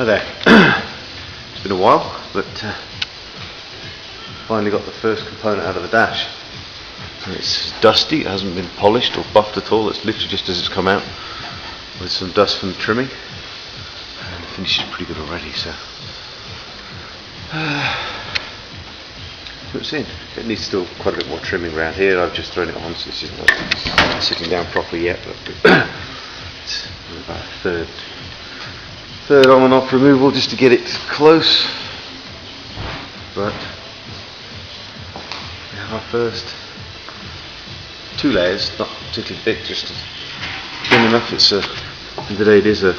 Hi there. It's been a while, but finally got the first component out of the dash. It's dusty, it hasn't been polished or buffed at all, it's literally just as it's come out with some dust from the trimming. And the finish is pretty good already, so it's in. It needs still quite a bit more trimming around here. I've just thrown it on, so it's just not sitting down properly yet, but it's about a third on and off removal just to get it close. But we have our first 2 layers, not particularly thick, just thin enough. It's today it is a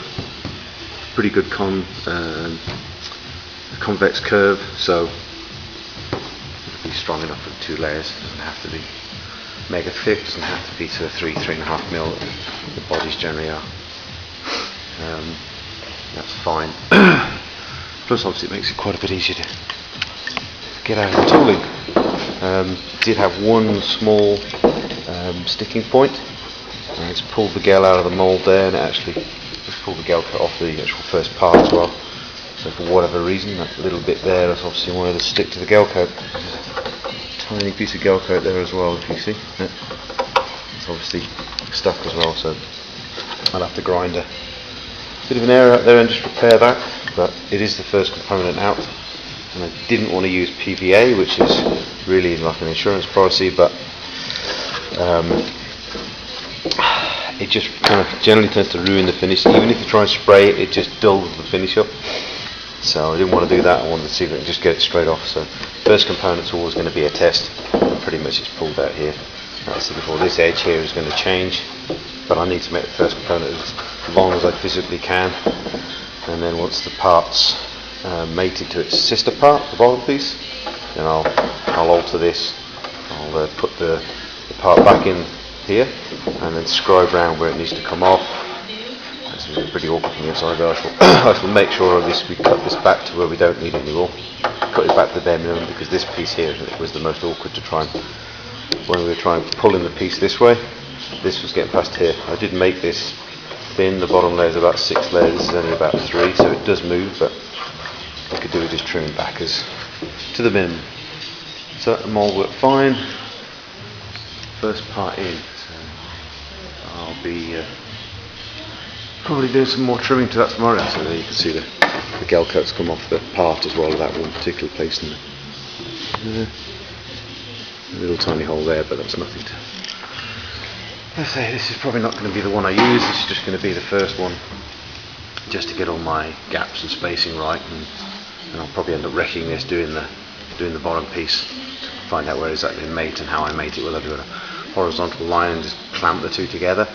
pretty good convex curve, so it'll be strong enough for 2 layers. It doesn't have to be mega thick, doesn't have to be to 3.5 mil that the bodies generally are. That's fine. Plus obviously it makes it quite a bit easier to get out of the tooling. Did have one small sticking point. It's pulled the gel out of the mould there, and it actually just pulled the gel cut off the actual first part as well. So for whatever reason, that little bit there is obviously wanted to stick to the gel coat. Tiny piece of gel coat there as well, if you see. Yeah. It's obviously stuck as well, so I'll have to grind a bit of an error out there and just repair that. But it is the first component out, and I didn't want to use PVA, which is really like an insurance policy, but it just kind of generally tends to ruin the finish. Even if you try and spray it, it just dulls the finish up. So I didn't want to do that. I wanted to see if I could just get it straight off. So first component's always going to be a test, and pretty much it's pulled out here. That's before this edge here is going to change, but I need to make the first component as long as I physically can, and then once the part's mated to its sister part, the bottom piece, then I'll alter this. I'll put the part back in here and then scribe round where it needs to come off. It's pretty awkward from the inside, but I shall make sure of this. We cut this back to where we don't need it anymore. Cut it back to the bare minimum, because this piece here was the most awkward to try and, when we were trying to pull in the piece this way, this was getting past here. I did make this thin. The bottom layer is about 6 layers, this is only about 3, so it does move, but I could do with just trimming back as to the minimum. So the mould worked fine. First part in, so I'll be probably doing some more trimming to that tomorrow. So there you can see the gel coats come off the part as well of that one particular place, and a little tiny hole there, but that's nothing to. I say this is probably not going to be the one I use. This is just going to be the first one, just to get all my gaps and spacing right, and I'll probably end up wrecking this doing the bottom piece to find out where exactly mate and how I mate it. Will I do a horizontal line and just clamp the two together?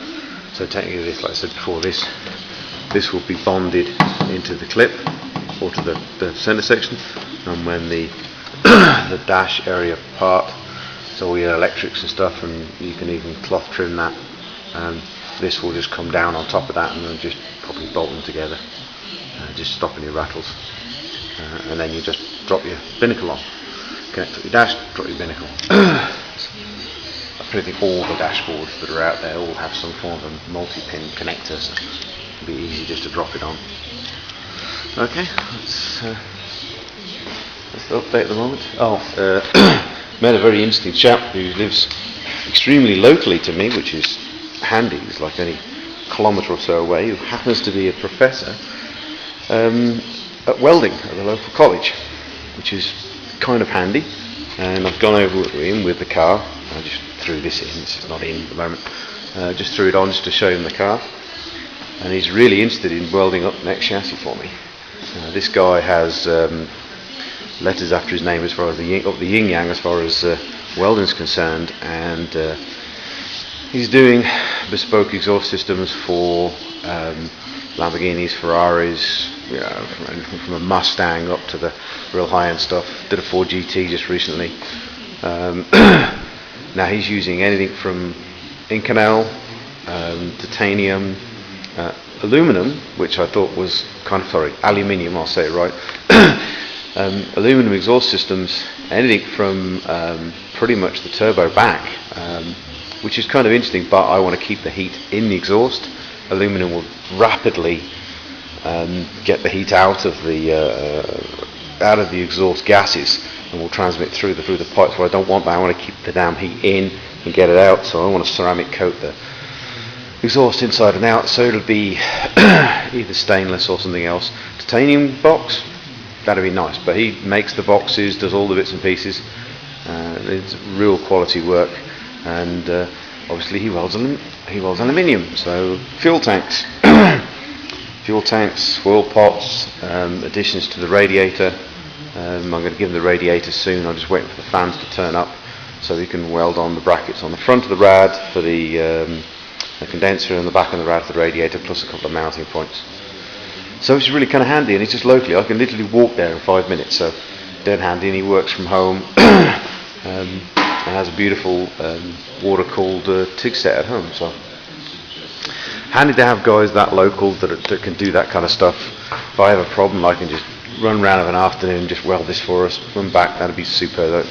So technically, this, like I said before, this will be bonded into the clip or to the center section, and when the dash area part, so all your electrics and stuff, and you can even cloth trim that, this will just come down on top of that and then just probably bolt them together, just stopping your rattles, and then you just drop your binnacle on, connect up your dash, drop your binnacle. I pretty think all the dashboards that are out there all have some form of a multi-pin connector, so it'll be easy just to drop it on. Okay, that's the update at the moment. Met a very interesting chap who lives extremely locally to me, which is handy. He's like only a kilometre or so away, who happens to be a professor at welding at the local college, which is kind of handy. And I've gone over with him with the car. I just threw this in. This is not in at the moment. Just threw it on just to show him the car, and he's really interested in welding up the next chassis for me. This guy has letters after his name as far as the yin yang as far as welding's concerned, and he's doing bespoke exhaust systems for Lamborghinis, Ferraris, anything from a Mustang up to the real high-end stuff. Did a Ford GT just recently. Now he's using anything from Inconel, titanium, aluminum, which I thought was aluminium, I'll say it right. Aluminum exhaust systems, anything from pretty much the turbo back, which is kind of interesting, but I want to keep the heat in the exhaust. Aluminum will rapidly get the heat out of the exhaust gases, and will transmit through the pipes. Well, I don't want that. I want to keep the damn heat in and get it out. So I want to ceramic coat the exhaust inside and out. So it'll be either stainless or something else. Titanium box, that'd be nice. But he makes the boxes, does all the bits and pieces. It's real quality work, and obviously he welds aluminium. So fuel tanks. Fuel tanks, oil pots, additions to the radiator. I'm going to give him the radiator soon. I'm just waiting for the fans to turn up so he can weld on the brackets on the front of the rad for the condenser and the back of the rad for the radiator, plus a couple of mounting points. So it's really kind of handy, and it's just locally. I can literally walk there in 5 minutes, so dead handy, and he works from home. And has a beautiful water-cooled TIG set at home. So handy to have guys that local that can do that kind of stuff. If I have a problem, I can just run round of an afternoon and just weld this for us, run back. That'd be super. That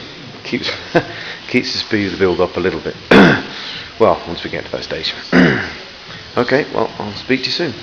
keeps the speed of the build up a little bit. Well, once we get to that stage. Okay, well, I'll speak to you soon.